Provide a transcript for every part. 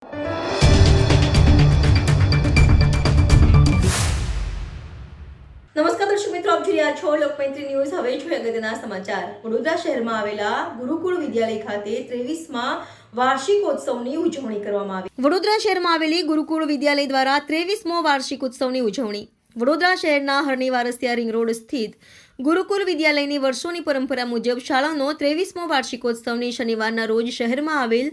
નમસ્કાર દર્શક મિત્રો, આપ જોઈ રહ્યા છો લોકમૈત્રી ન્યૂઝ। હવે જોઈએ અગત્યના સમાચાર। વડોદરા શહેરમાં આવેલા ગુરુકુળ વિદ્યાલય ખાતે 23મા વાર્ષિકોત્સવની ઉજવણી કરવામાં આવી। વડોદરા શહેરમાં આવેલી ગુરુકુળ વિદ્યાલય દ્વારા 23મો વાર્ષિકોત્સવની ઉજવણી। વડોદરા શહેરના હરણી વારસિયા રિંગ રોડ સ્થિત ગુરુકુળ વિદ્યાલયની વર્ષોની પરંપરા મુજબ શાળાનો 23મો વાર્ષિકોત્સવની શનિવારના રોજ શહેરમાં આવેલ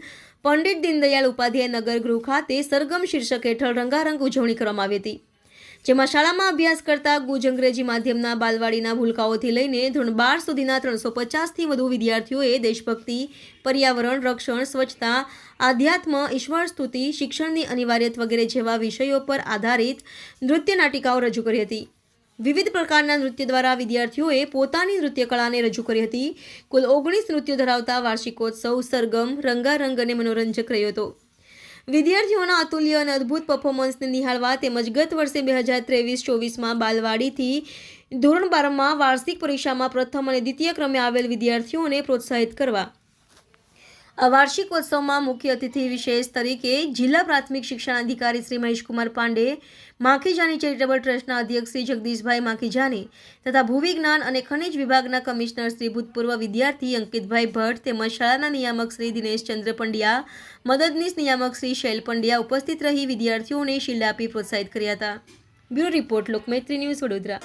પંડિત દીનદયાળ ઉપાધ્યાય નગર ગૃહ ખાતે સરગમ શીર્ષક હેઠળ રંગારંગ ઉજવણી કરવામાં આવી હતી, જેમાં શાળામાં અભ્યાસ કરતા ગુજ અંગ્રેજી માધ્યમના બાલવાડીના ભૂલકાઓથી લઈને ધોરણ 12 સુધીના 350થી વધુ વિદ્યાર્થીઓએ દેશભક્તિ, પર્યાવરણ રક્ષણ, સ્વચ્છતા, આધ્યાત્મ, ઈશ્વર સ્તુતિ, શિક્ષણની અનિવાર્યતા વગેરે જેવા વિષયો પર આધારિત નૃત્ય નાટિકાઓ રજૂ કરી હતી। વિવિધ પ્રકારના નૃત્ય દ્વારા વિદ્યાર્થીઓએ પોતાની નૃત્ય કળાને રજૂ કરી હતી। કુલ 19 નૃત્યો ધરાવતા વાર્ષિકોત્સવ સરગમ, રંગારંગ અને મનોરંજક રહ્યો હતો। વિદ્યાર્થીઓના અતુલ્ય અને અદ્ભુત પરફોર્મન્સને નિહાળવા તેમજ ગત વર્ષે 2023-24માં બાલવાડીથી ધોરણ 12માં વાર્ષિક પરીક્ષામાં પ્રથમ અને દ્વિતીય ક્રમે આવેલ વિદ્યાર્થીઓને પ્રોત્સાહિત કરવા આ વાર્ષિકોત્સવમાં મુખ્ય અતિથિ વિશેષ તરીકે જિલ્લા પ્રાથમિક શિક્ષણાધિકારી શ્રી મહેશકુમાર પાંડે, માખીજાની ચેરિટેબલ ટ્રસ્ટના અધ્યક્ષ શ્રી જગદીશભાઈ માખીજાની તથા ભૂવિજ્ઞાન અને ખનિજ વિભાગના કમિશનર શ્રી ભૂતપૂર્વ વિદ્યાર્થી અંકિતભાઈ ભટ્ટ તેમજ શાળાના નિયામક શ્રી દિનેશચંદ્ર પંડ્યા, મદદનીશ નિયામક શ્રી શૈલ પંડ્યા ઉપસ્થિત રહી વિદ્યાર્થીઓને શિલ્ડ આપી પ્રોત્સાહિત કર્યા હતા। Bureau report, Lokmaitri news, Vadodara.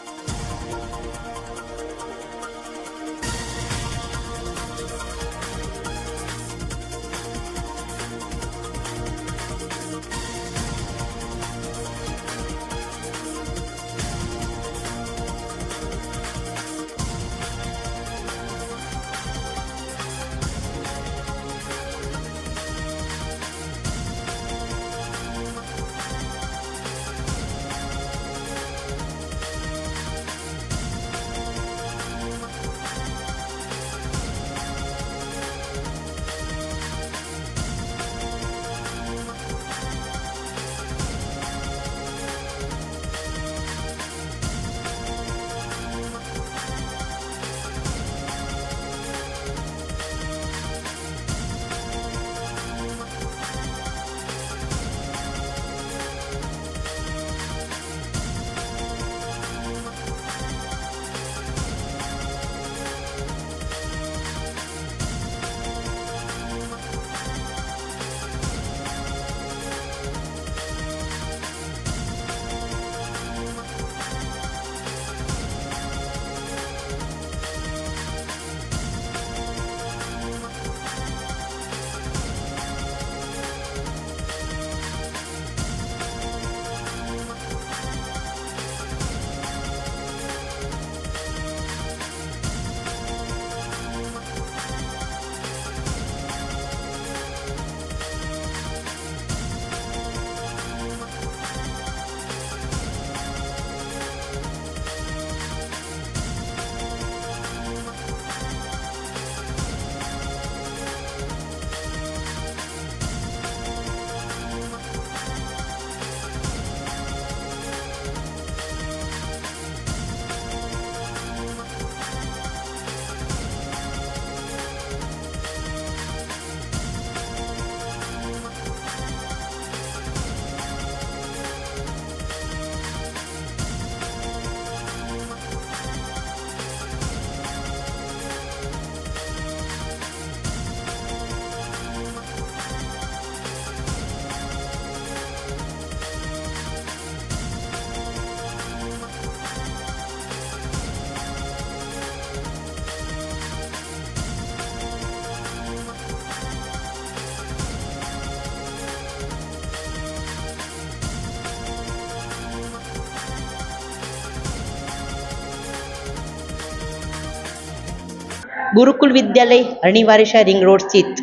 Gurukul Vidyalaya Harni Varasiya ring road સ્થિત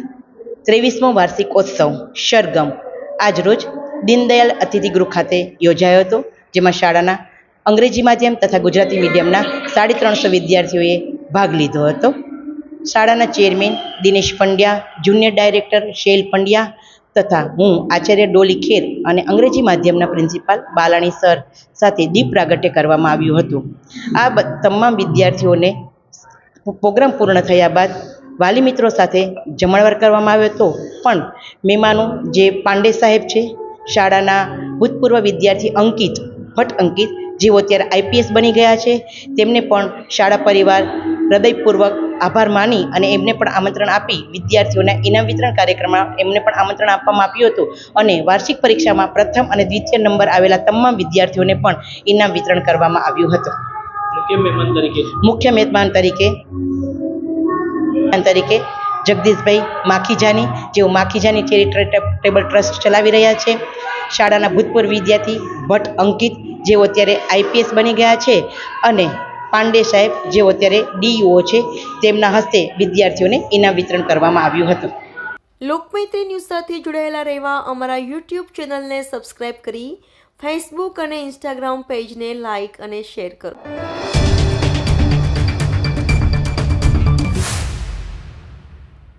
23મો વાર્ષિકોત્સવ સરગમ આજરોજ દીનદયાળ અતિથિગૃહ ખાતે યોજાયો હતો, જેમાં શાળાના અંગ્રેજી માધ્યમ તથા ગુજરાતી મીડિયમના 350 વિદ્યાર્થીઓએ ભાગ લીધો હતો। શાળાના chairman Dinesh Pandya, junior director શૈલ પંડ્યા તથા હું આચાર્ય ડોલી ખેર અને અંગ્રેજી માધ્યમના પ્રિન્સિપાલ બાલાણી સર સાથે દીપ પ્રાગટ્ય કરવામાં આવ્યું હતું। આ તમામ વિદ્યાર્થીઓને પ્રોગ્રામ પૂર્ણ થયા બાદ વાલી મિત્રો સાથે જમણવાર કરવામાં આવ્યો હતો. પણ મહેમાનો જે પાંડે સાહેબ છે, શાળાના ભૂતપૂર્વ વિદ્યાર્થી અંકિત ભટ્ટ અંકિત, જેઓ અત્યારે આઈપીએસ બની ગયા છે, તેમને પણ શાળા પરિવાર હૃદયપૂર્વક આભાર માની અને એમને પણ આમંત્રણ આપી વિદ્યાર્થીઓના ઇનામ વિતરણ કાર્યક્રમમાં એમને પણ આમંત્રણ આપવામાં આવ્યું હતું. અને વાર્ષિક પરીક્ષામાં પ્રથમ અને દ્વિતીય નંબર આવેલા તમામ વિદ્યાર્થીઓને પણ ઇનામ વિતરણ કરવામાં આવ્યું હતું. મુખ્ય મહેમાન તરીકે જગદીશભાઈ માખીજાની, જેઓ માખીજાની ચેરિટેબલ ટ્રસ્ટ ચલાવી રહ્યા છે, શાળાના ભૂતપૂર્વ વિદ્યાર્થી ભટ્ટ અંકિત, જેઓ અત્યારે આઈપીએસ બની ગયા છે, અને પાંડે સાહેબ, જેઓ અત્યારે ડીઈઓ છે, તેમના હસ્તે વિદ્યાર્થીઓને ઇનામ વિતરણ કરવામાં આવ્યું હતું. લોકમૈત્રી ન્યૂઝ સાથે જોડાયેલા રહેવા અમારા યુટ્યુબ ચેનલને સબસ્ક્રાઇબ કરી ફેસબુક અને ઇન્સ્ટાગ્રામ પેજને લાઇક અને શેર કરો.